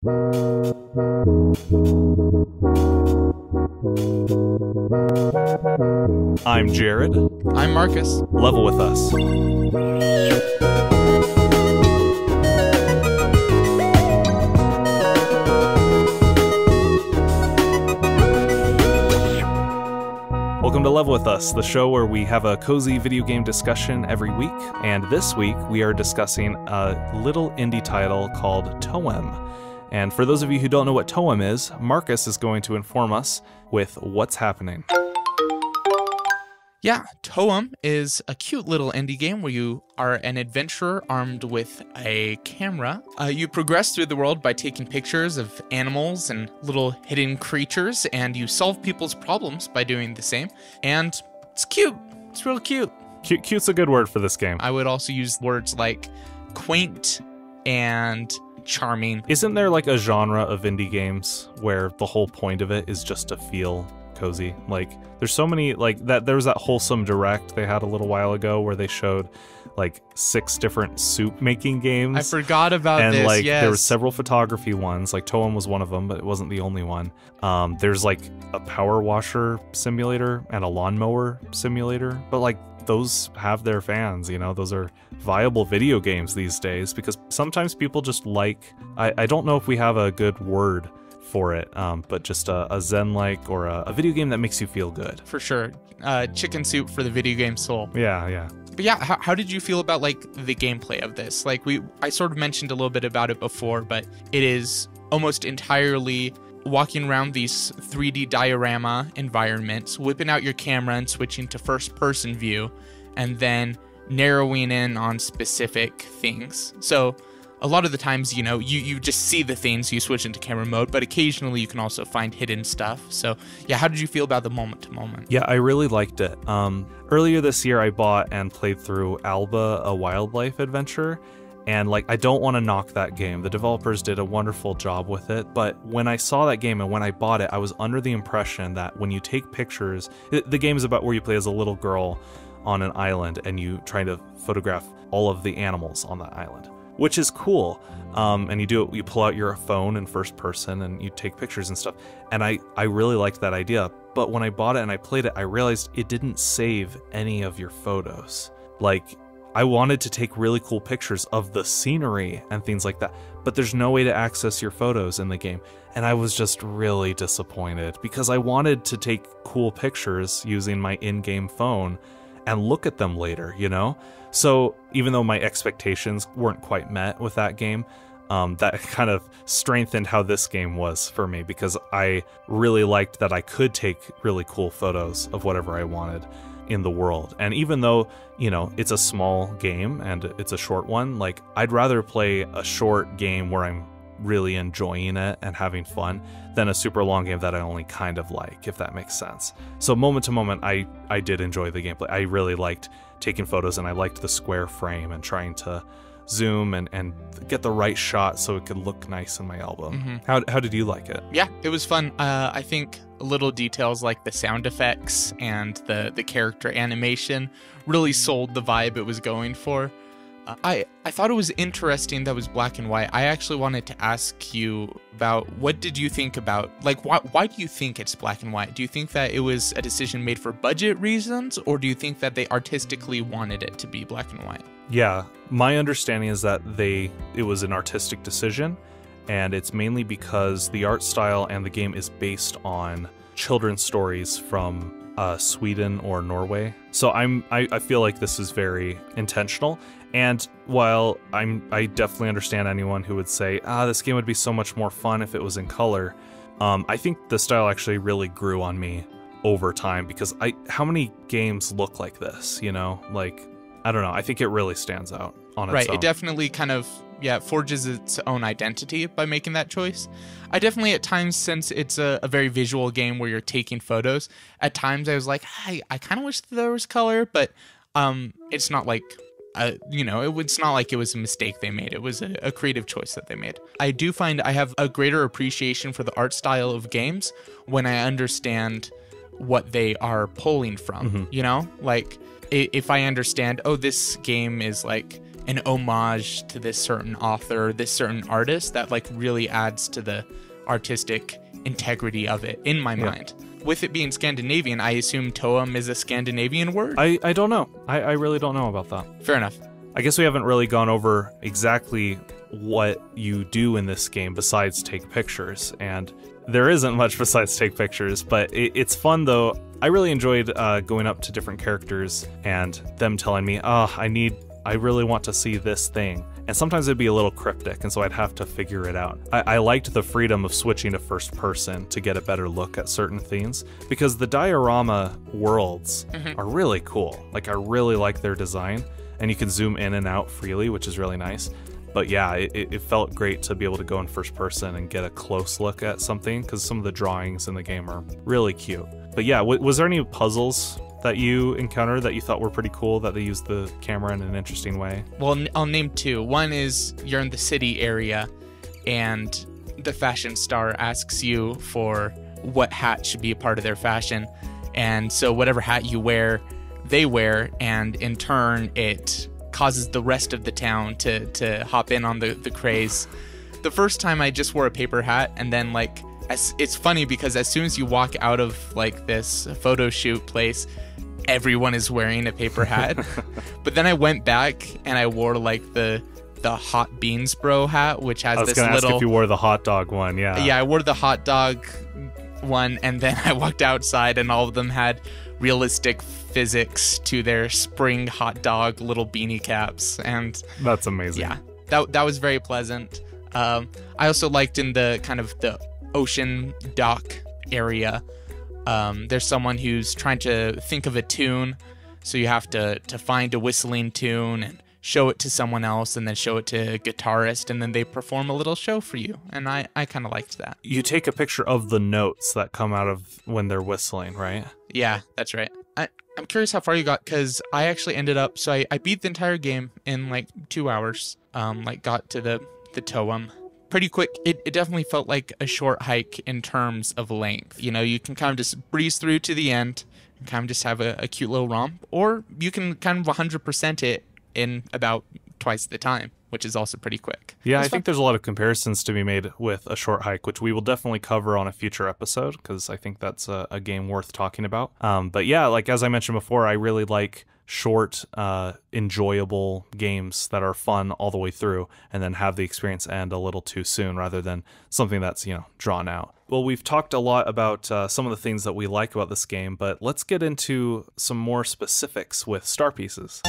I'm Jared. I'm Marcus. Level with us. Welcome to Level with Us, the show where we have a cozy video game discussion every week. And this week we are discussing a little indie title called Toem. And for those of you who don't know what Toem is, Marcus is going to inform us with what's happening. Yeah, Toem is a cute little indie game where you are an adventurer armed with a camera. You progress through the world by taking pictures of animals and little hidden creatures, and you solve people's problems by doing the same. And it's cute. It's real cute. Cute's a good word for this game. I would also use words like quaint and charming. Isn't there like a genre of indie games where the whole point of it is just to feel cozy? Like there's so many, like that there was that Wholesome Direct they had a little while ago where they showed like 6 different soup making games. I forgot about and this. Like yes. There were several photography ones, like Toem was one of them, but it wasn't the only one. There's like a power washer simulator and a lawnmower simulator, but like those have their fans, you know, those are viable video games these days because sometimes people just like, I don't know if we have a good word for it, but just a zen-like or a video game that makes you feel good. For sure. Chicken soup for the video game soul. Yeah. But yeah, how did you feel about like the gameplay of this? Like I sort of mentioned a little bit about it before, but it is almost entirely walking around these 3D diorama environments, whipping out your camera and switching to first-person view, and then narrowing in on specific things. So a lot of the times, you know, you just see the things, you switch into camera mode, but occasionally you can also find hidden stuff. So yeah, how did you feel about the moment to moment? Yeah, I really liked it. Earlier this year, I bought and played through Alba, a wildlife adventure. And like, I don't want to knock that game. The developers did a wonderful job with it. But when I saw that game and when I bought it, I was under the impression that when you take pictures, the game is about where you play as a little girl on an island and you try to photograph all of the animals on that island, which is cool. And you pull out your phone in first person and you take pictures and stuff. And I really liked that idea. But when I bought it and I played it, I realized it didn't save any of your photos. Like, I wanted to take really cool pictures of the scenery and things like that, but there's no way to access your photos in the game. And I was just really disappointed because I wanted to take cool pictures using my in-game phone and look at them later, you know? So even though my expectations weren't quite met with that game, that kind of strengthened how this game was for me because I really liked that I could take really cool photos of whatever I wanted in the world. And even though, you know, it's a small game and it's a short one, like I'd rather play a short game where I'm really enjoying it and having fun than a super long game that I only kind of like, if that makes sense. So moment to moment, I did enjoy the gameplay. I really liked taking photos and I liked the square frame and trying to zoom and get the right shot so it could look nice in my album. Mm-hmm. How did you like it? Yeah, it was fun. I think little details like the sound effects and the character animation really sold the vibe it was going for. I thought it was interesting that it was black and white. I actually wanted to ask you about what did you think about, like, why do you think it's black and white? Do you think that it was a decision made for budget reasons, or do you think that they artistically wanted it to be black and white? Yeah, my understanding is that it was an artistic decision, and it's mainly because the art style and the game is based on children's stories from Sweden or Norway. So I feel like this is very intentional. And while I definitely understand anyone who would say, this game would be so much more fun if it was in color, I think the style actually really grew on me over time because how many games look like this, you know? Like, I don't know. I think it really stands out on its own. Right. It definitely kind of, forges its own identity by making that choice. I definitely, at times, since it's a very visual game where you're taking photos, at times I was like, I kind of wish there was color, but it's not like... it's not like it was a mistake they made. It was a creative choice that they made. I do find I have a greater appreciation for the art style of games when I understand what they are pulling from, you know? Like, if I understand, this game is like an homage to this certain author, this certain artist that like really adds to the artistic integrity of it in my mind. With it being Scandinavian, I assume Toem is a Scandinavian word? I don't know. I really don't know about that. Fair enough. I guess we haven't really gone over exactly what you do in this game besides take pictures, and there isn't much besides take pictures, but it's fun though. I really enjoyed going up to different characters and them telling me, I really want to see this thing. And sometimes it'd be a little cryptic, and so I'd have to figure it out. I liked the freedom of switching to first person to get a better look at certain things, because the diorama worlds are really cool. Like, I really like their design, and you can zoom in and out freely, which is really nice. But yeah, it felt great to be able to go in first person and get a close look at something, because some of the drawings in the game are really cute. But yeah, was there any puzzles that you encountered that you thought were pretty cool, that they used the camera in an interesting way? Well, I'll name two. One is you're in the city area, and the fashion star asks you for what hat should be a part of their fashion. And so whatever hat you wear, they wear, and in turn, it causes the rest of the town to hop in on the craze. The first time I just wore a paper hat, and then like, it's funny because as soon as you walk out of like this photo shoot place, everyone is wearing a paper hat. But then I went back and I wore like the hot beans bro hat, which has this little... I was gonna ask if you wore the hot dog one. Yeah, I wore the hot dog one, and then I walked outside and all of them had realistic physics to their spring hot dog little beanie caps, and that's amazing. Yeah, that was very pleasant. I also liked in the kind of the ocean dock area, there's someone who's trying to think of a tune, so you have to find a whistling tune and show it to someone else, and then show it to a guitarist, and then they perform a little show for you, and I kind of liked that. You take a picture of the notes that come out of when they're whistling, right? Yeah, that's right. I'm curious how far you got, because I actually ended up, so I beat the entire game in like 2 hours, like got to the Toem pretty quick. It definitely felt like a short hike in terms of length. You know, you can kind of just breeze through to the end and kind of just have a cute little romp, or you can kind of 100% it in about twice the time, which is also pretty quick. Yeah, I think there's a lot of comparisons to be made with a short hike, which we will definitely cover on a future episode, because I think that's a game worth talking about. But yeah, like as I mentioned before, I really like short, enjoyable games that are fun all the way through, and then have the experience end a little too soon, rather than something that's, drawn out. Well, we've talked a lot about some of the things that we like about this game, but let's get into some more specifics with Star Pieces.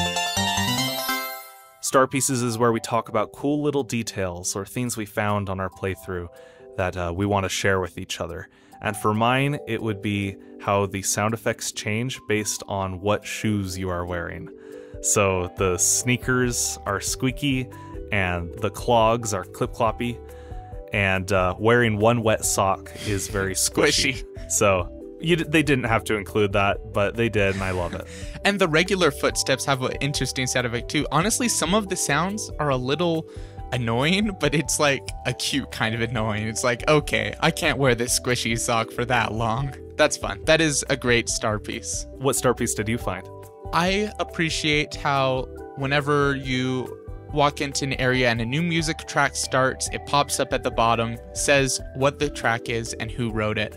Star Pieces is where we talk about cool little details or things we found on our playthrough that we want to share with each other. And for mine, it would be how the sound effects change based on what shoes you are wearing. So the sneakers are squeaky, and the clogs are clip-cloppy, and wearing one wet sock is very squishy. So they didn't have to include that, but they did, and I love it. And the regular footsteps have an interesting sound effect too. Honestly, some of the sounds are a little annoying, but it's like a cute kind of annoying. It's like, okay, I can't wear this squishy sock for that long. That's fun. That is a great star piece. What star piece did you find? I appreciate how whenever you walk into an area and a new music track starts, it pops up at the bottom, says what the track is and who wrote it.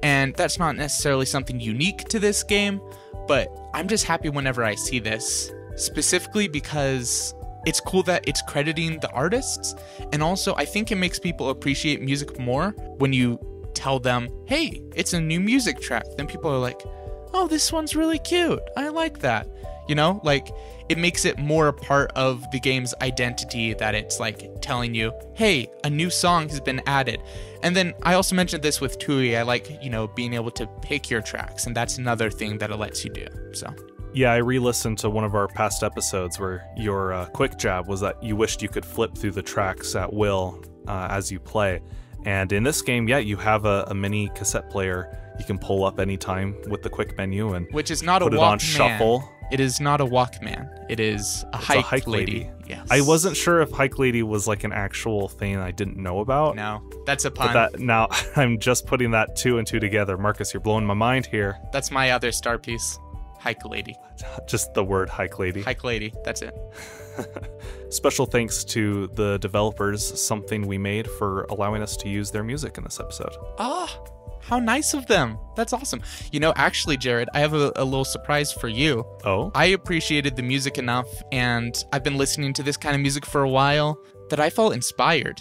And that's not necessarily something unique to this game, but I'm just happy whenever I see this, specifically because it's cool that it's crediting the artists, and also I think it makes people appreciate music more when you tell them, hey, it's a new music track. Then people are like, oh, this one's really cute. I like that. Like, it makes it more a part of the game's identity that it's like telling you, hey, a new song has been added. And then I also mentioned this with TUI. I like, being able to pick your tracks, and that's another thing that it lets you do. So yeah, I re-listened to one of our past episodes where your quick jab was that you wished you could flip through the tracks at will as you play. And in this game, yeah, you have a mini cassette player you can pull up anytime with the quick menu, and which is not put a it on shuffle. It is not a Walkman. It is a hike lady. Yes. I wasn't sure if hike lady was like an actual thing I didn't know about. No, that's a pun. But now I'm just putting that two and two together. Marcus, you're blowing my mind here. That's my other star piece. Hike lady. Just the word hike lady. Hike lady. That's it. Special thanks to the developers, Something We Made, for allowing us to use their music in this episode. How nice of them. That's awesome. Actually, Jared, I have a little surprise for you. Oh? I appreciated the music enough, and I've been listening to this kind of music for a while, that I felt inspired.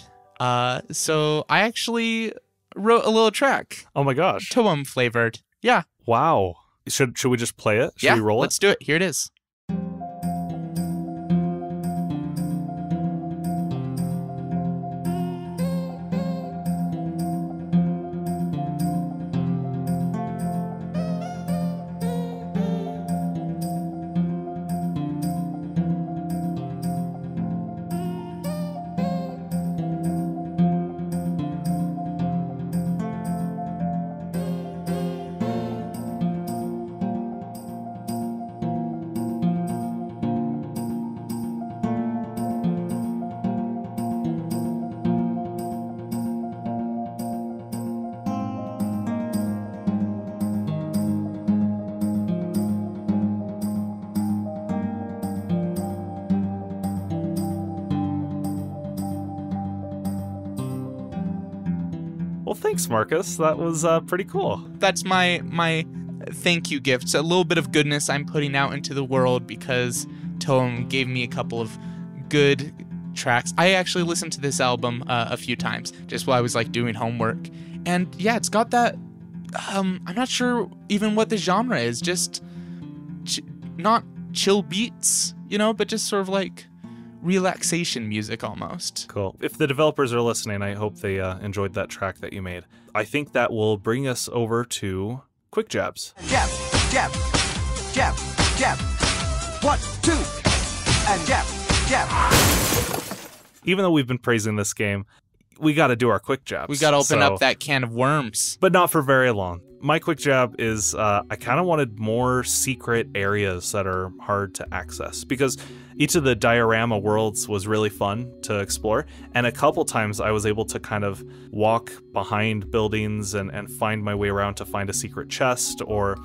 So I actually wrote a little track. Oh my gosh. Toem flavored. Yeah. Wow. Should we just play it? Should we roll it? Let's do it. Here it is. Well, thanks, Marcus. That was pretty cool. That's my thank you gift. It's a little bit of goodness I'm putting out into the world because Toem gave me a couple of good tracks. I actually listened to this album a few times just while I was doing homework. And yeah, it's got that, I'm not sure even what the genre is, just not chill beats, but just sort of relaxation music almost. Cool. If the developers are listening, I hope they enjoyed that track that you made. I think that will bring us over to quick jabs. Jab, jab, jab, jab. 1, 2, and jab, jab. Even though we've been praising this game, we got to do our quick jabs. We got to open up that can of worms. But not for very long. My quick jab is I kind of wanted more secret areas that are hard to access, because each of the diorama worlds was really fun to explore, and a couple times I was able to kind of walk behind buildings and find my way around to find a secret chest or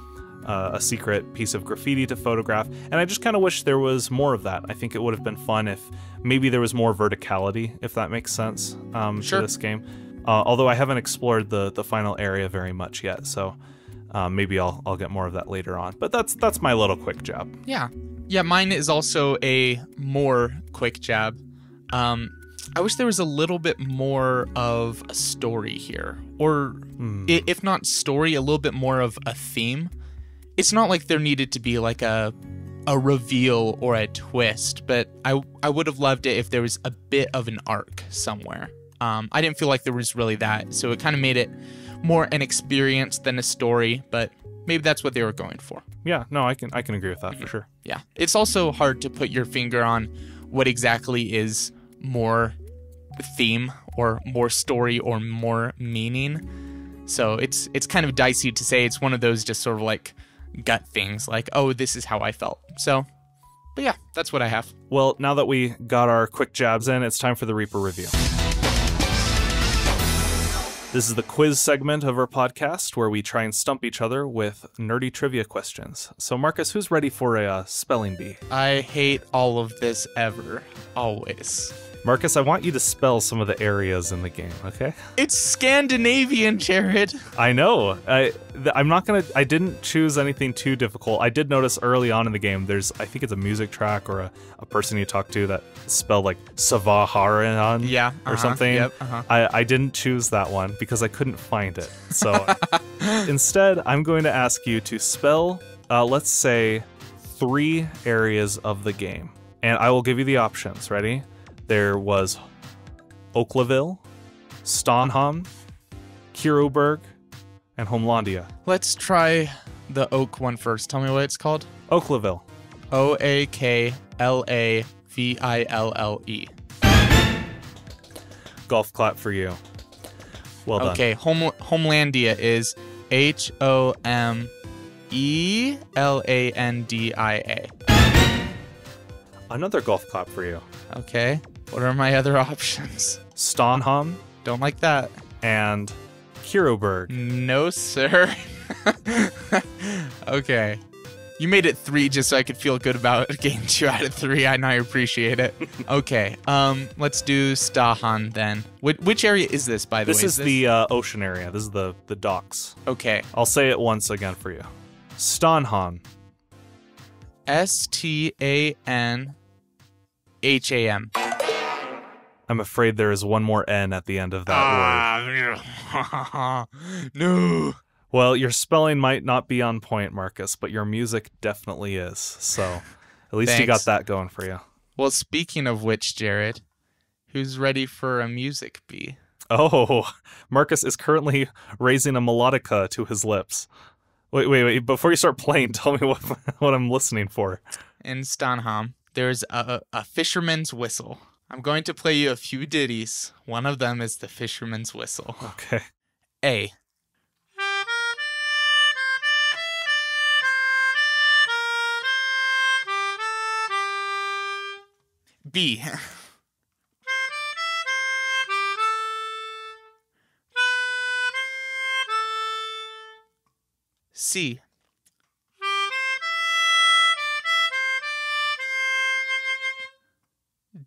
a secret piece of graffiti to photograph, and I just kind of wish there was more of that. I think it would have been fun if maybe there was more verticality, if that makes sense, Sure. to this game. Although I haven't explored the final area very much yet, so maybe I'll get more of that later on. But that's my little quick jab. Yeah, mine is also a more quick jab. I wish there was a little bit more of a story here, or if not story, a little bit more of a theme. It's not like there needed to be a reveal or a twist, but I would have loved it if there was a bit of an arc somewhere. I didn't feel like there was really that, so it kind of made it more an experience than a story, but maybe that's what they were going for. Yeah, no, I can agree with that for sure. Yeah. It's also hard to put your finger on what exactly is more theme or more story or more meaning. So it's kind of dicey to say. It's one of those just sort of gut things, oh, this is how I felt. So, but yeah, that's what I have. Well, now that we got our quick jabs in, it's time for the Reaper review. This is the quiz segment of our podcast where we try and stump each other with nerdy trivia questions. So, Marcus, who's ready for a spelling bee? I hate all of this ever. Always. Marcus, I want you to spell some of the areas in the game, okay? It's Scandinavian, Jared. I know. I didn't choose anything too difficult. I did notice early on in the game, I think it's a music track or a person you talk to that spelled Savaharan or something. Yep, I didn't choose that one because I couldn't find it. So instead, I'm going to ask you to spell, let's say, 3 areas of the game. And I will give you the options. Ready? There was Oaklaville, Stoneham, Kiroberg, and Homelandia. Let's try the Oak one first. Tell me what it's called. Oaklaville. Oaklaville. Golf clap for you. Well done. Okay, Homelandia is Homelandia. Another golf clap for you. Okay, what are my other options? Stoneham. Don't like that. And Kiroberg. No, sir. Okay. You made it 3 just so I could feel good about getting 2 out of 3. I know, I appreciate it. Okay, let's do Stahan then. Which area is this, by the way? This is the ocean area. This is the docks. Okay. I'll say it once again for you. Stanhan. Stanham. I'm afraid there is one more N at the end of that word. No. Well, your spelling might not be on point, Marcus, but your music definitely is. So at least you got that going for you. Well, speaking of which, Jared, who's ready for a music bee? Oh, Marcus is currently raising a melodica to his lips. Wait. Before you start playing, tell me what I'm listening for. In Stanham, there's a fisherman's whistle. I'm going to play you a few ditties. One of them is the fisherman's whistle. Okay. A. B. C.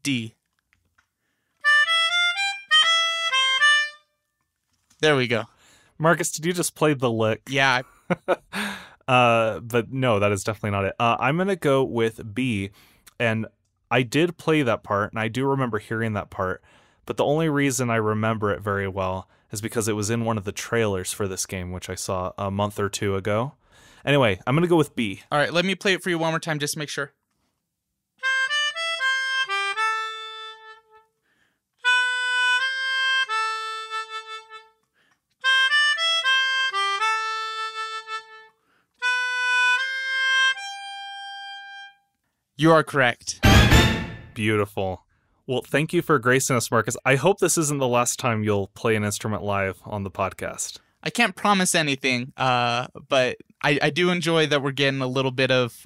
D. There we go. Marcus, did you just play the lick? Yeah. But no, that is definitely not it. I'm going to go with B, and I did play that part, and I do remember hearing that part, but the only reason I remember it very well is because it was in one of the trailers for this game, which I saw a month or 2 ago. Anyway, I'm going to go with B. All right, let me play it for you one more time just to make sure. You are correct. Beautiful. Well, thank you for gracing us, Marcus. I hope this isn't the last time you'll play an instrument live on the podcast. I can't promise anything, but I do enjoy that we're getting a little bit of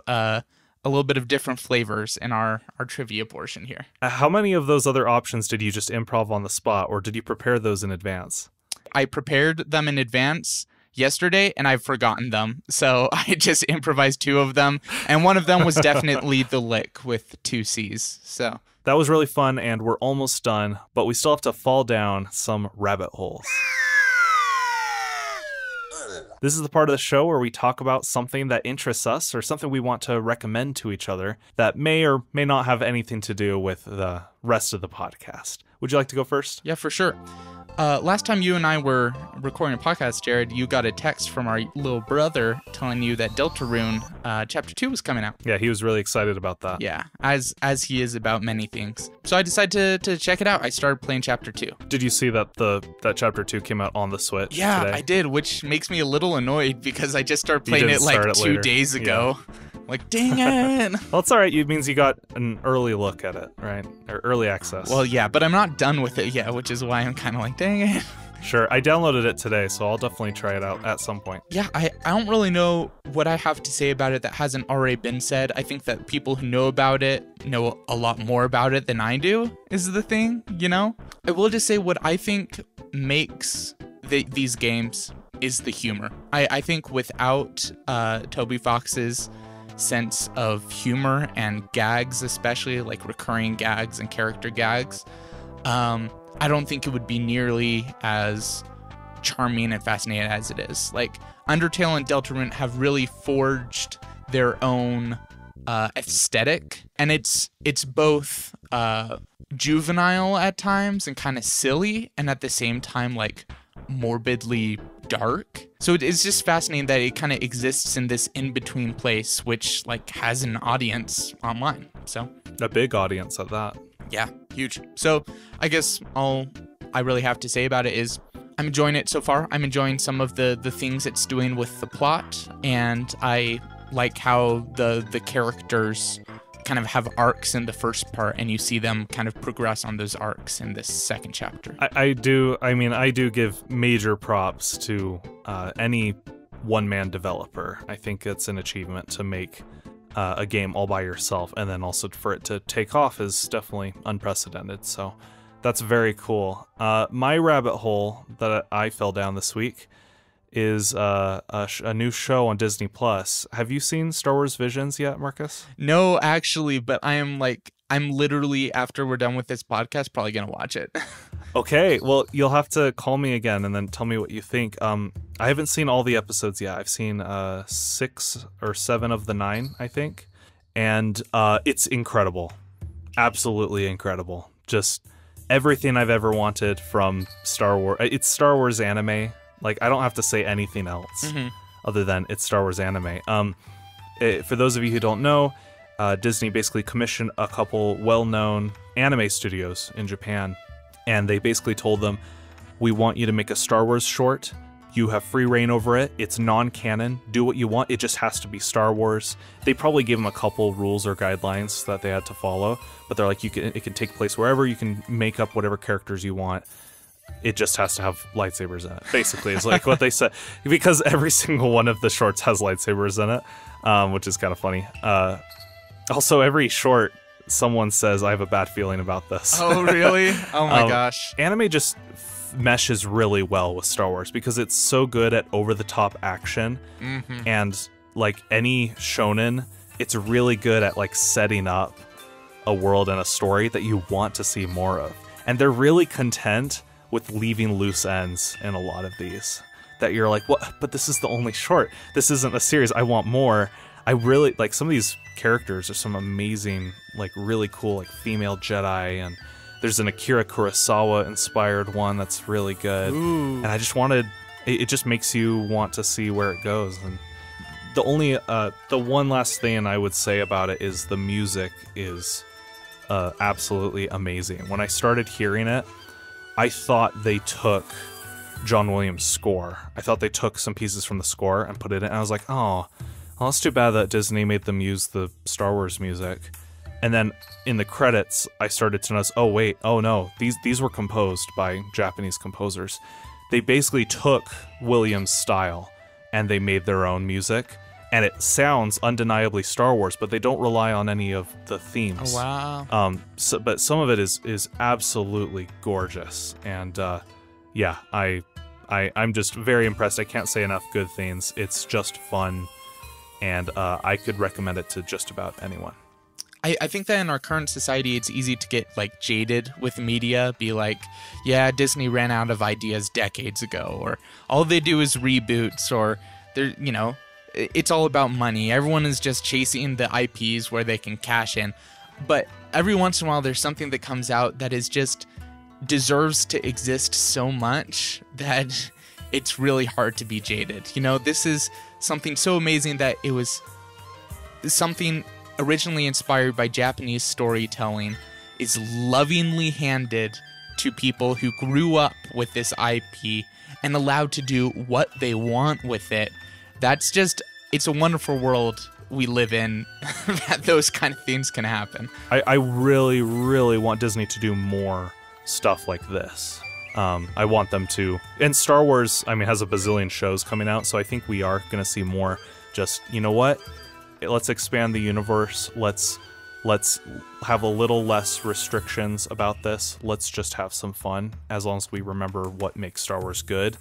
different flavors in our trivia portion here. How many of those other options did you just improv on the spot, or did you prepare those in advance? I prepared them in advance yesterday, and I've forgotten them. So I just improvised 2 of them, and one of them was definitely the lick with 2 C's. So that was really fun, and we're almost done, but we still have to fall down some rabbit holes. This is the part of the show where we talk about something that interests us or something we want to recommend to each other that may or may not have anything to do with the rest of the podcast. Would you like to go first? Yeah, for sure. Last time you and I were recording a podcast, Jared, you got a text from our little brother telling you that Deltarune Chapter 2 was coming out. Yeah, he was really excited about that. Yeah, as he is about many things. So I decided to check it out. I started playing Chapter 2. Did you see that that Chapter 2 came out on the Switch Yeah, today? I did, which makes me a little annoyed because I just started playing it like 2 days ago. Yeah. Like, dang it. Well, it's all right. It means you got an early look at it, right? Or early access. Well, yeah, but I'm not done with it yet, which is why I'm kind of like, dang it. Sure. I downloaded it today, so I'll definitely try it out at some point. Yeah, I don't really know what I have to say about it that hasn't already been said. I think that people who know about it know a lot more about it than I do, is the thing, you know? I will just say what I think makes these games is the humor. I think without Toby Fox's sense of humor and gags, especially like recurring gags and character gags, I don't think it would be nearly as charming and fascinating as it is. Like, Undertale and Deltarune have really forged their own aesthetic, and it's both juvenile at times and kind of silly, and at the same time like morbidly dark. So it's just fascinating that it kind of exists in this in-between place, which like has an audience online. So a big audience at that. Yeah, huge. So I guess all I really have to say about it is I'm enjoying it so far. I'm enjoying some of the things it's doing with the plot, and I like how the characters kind of have arcs in the first part, and you see them kind of progress on those arcs in this second chapter. I do give major props to any one-man developer. I think it's an achievement to make a game all by yourself, and then also for it to take off is definitely unprecedented. So that's very cool. My rabbit hole that I fell down this week is a new show on Disney Plus. Have you seen Star Wars Visions yet, Marcus? No, actually, but I'm literally, after we're done with this podcast, probably gonna watch it. Okay, well, you'll have to call me again and then tell me what you think. I haven't seen all the episodes yet. I've seen 6 or 7 of the 9, I think, and it's incredible, absolutely incredible. Just everything I've ever wanted from Star Wars. It's Star Wars anime. Like, I don't have to say anything else other than it's Star Wars anime. For those of you who don't know, Disney basically commissioned a couple well-known anime studios in Japan, and they basically told them, we want you to make a Star Wars short. You have free reign over it. It's non-canon. Do what you want. It just has to be Star Wars. They probably gave them a couple rules or guidelines that they had to follow, but they're like, it can take place wherever. You can make up whatever characters you want. It just has to have lightsabers in it, basically, is like what they said. Because every single one of the shorts has lightsabers in it, which is kind of funny. Also, every short, someone says, I have a bad feeling about this. Oh, really? Oh, my gosh. Anime just meshes really well with Star Wars because it's so good at over-the-top action. And, like, any shonen, it's really good at, like, setting up a world and a story that you want to see more of. And they're really content with leaving loose ends in a lot of these. That you're like, what? But this is the only short. This isn't a series. I want more. I really like some of these characters are some amazing, like really cool, like female Jedi, and there's an Akira Kurosawa inspired one that's really good. Ooh. And I just wanted, it just makes you want to see where it goes. And the only, the one last thing I would say about it is the music is absolutely amazing. When I started hearing it, I thought they took John Williams' score. I thought they took some pieces from the score and put it in, and I was like, oh, well, it's too bad that Disney made them use the Star Wars music. And then in the credits, I started to notice, oh wait, oh no, these were composed by Japanese composers. They basically took Williams' style and they made their own music, and it sounds undeniably Star Wars, but they don't rely on any of the themes. Oh, wow. But some of it is absolutely gorgeous, and yeah, I'm just very impressed. I can't say enough good things. It's just fun, and I could recommend it to just about anyone. I think that in our current society, it's easy to get like jaded with media, be like, yeah, Disney ran out of ideas decades ago, or all they do is reboots, or they're, you know, it's all about money. Everyone is just chasing the IPs where they can cash in. But every once in a while, there's something that comes out that is just deserves to exist so much that it's really hard to be jaded. You know, this is something so amazing that it was something originally inspired by Japanese storytelling, is lovingly handed to people who grew up with this IP and allowed to do what they want with it. That's just, it's a wonderful world we live in that those kind of things can happen. I really, really want Disney to do more stuff like this. I want them to. And Star Wars, I mean, has a bazillion shows coming out, so I think we are going to see more. Just, you know what? Let's expand the universe. Let's have a little less restrictions about this. Let's just have some fun, as long as we remember what makes Star Wars good.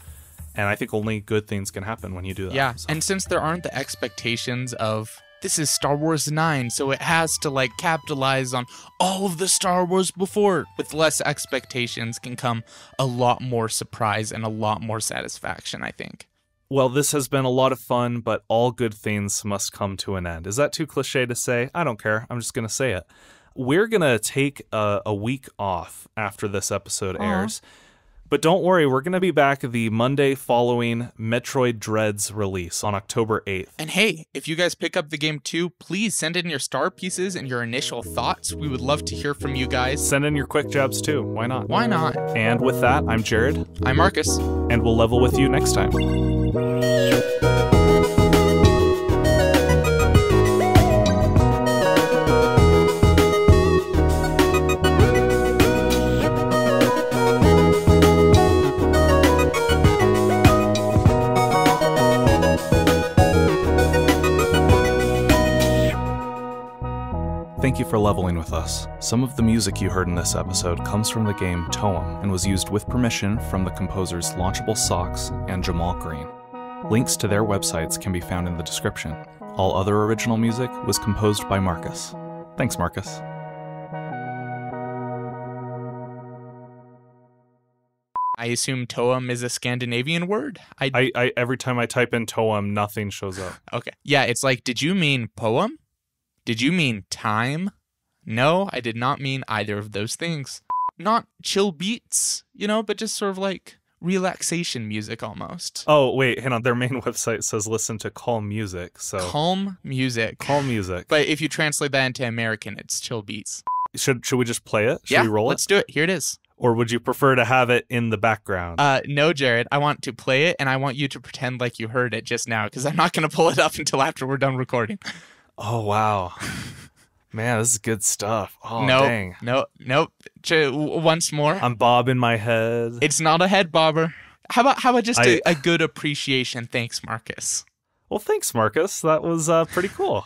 And I think only good things can happen when you do that. Yeah, so. And since there aren't the expectations of, this is Star Wars 9, so it has to like capitalize on all of the Star Wars before, with less expectations can come a lot more surprise and a lot more satisfaction, I think. Well, this has been a lot of fun, but all good things must come to an end. Is that too cliche to say? I don't care. I'm just going to say it. We're going to take a week off after this episode airs. But don't worry, we're going to be back the Monday following Metroid Dread's release on October 8th. And hey, if you guys pick up the game too, please send in your star pieces and your initial thoughts. We would love to hear from you guys. Send in your quick jabs too. Why not? Why not? And with that, I'm Jared. I'm Marcus. And we'll level with you next time. Thank you for leveling with us. Some of the music you heard in this episode comes from the game Toem and was used with permission from the composers Launchable Socks and Jamal Green. Links to their websites can be found in the description. All other original music was composed by Marcus. Thanks, Marcus. I assume Toem is a Scandinavian word? I every time I type in Toem, nothing shows up. Okay. Yeah, it's like, did you mean poem? Did you mean time? No, I did not mean either of those things. Not chill beats, but just sort of like relaxation music almost. Oh, wait, hang on. Their main website says listen to calm music, so... Calm music. Calm music. But if you translate that into American, it's chill beats. Should we just play it? Should yeah, we roll it? Let's do it. Here it is. Or would you prefer to have it in the background? No, Jared. I want to play it, and I want you to pretend like you heard it just now, because I'm not going to pull it up until after we're done recording. Oh, wow. Man, this is good stuff. Oh, dang. Nope. Once more. I'm bobbing my head. It's not a head bobber. How about just a good appreciation? Thanks, Marcus. Well, thanks, Marcus. That was pretty cool.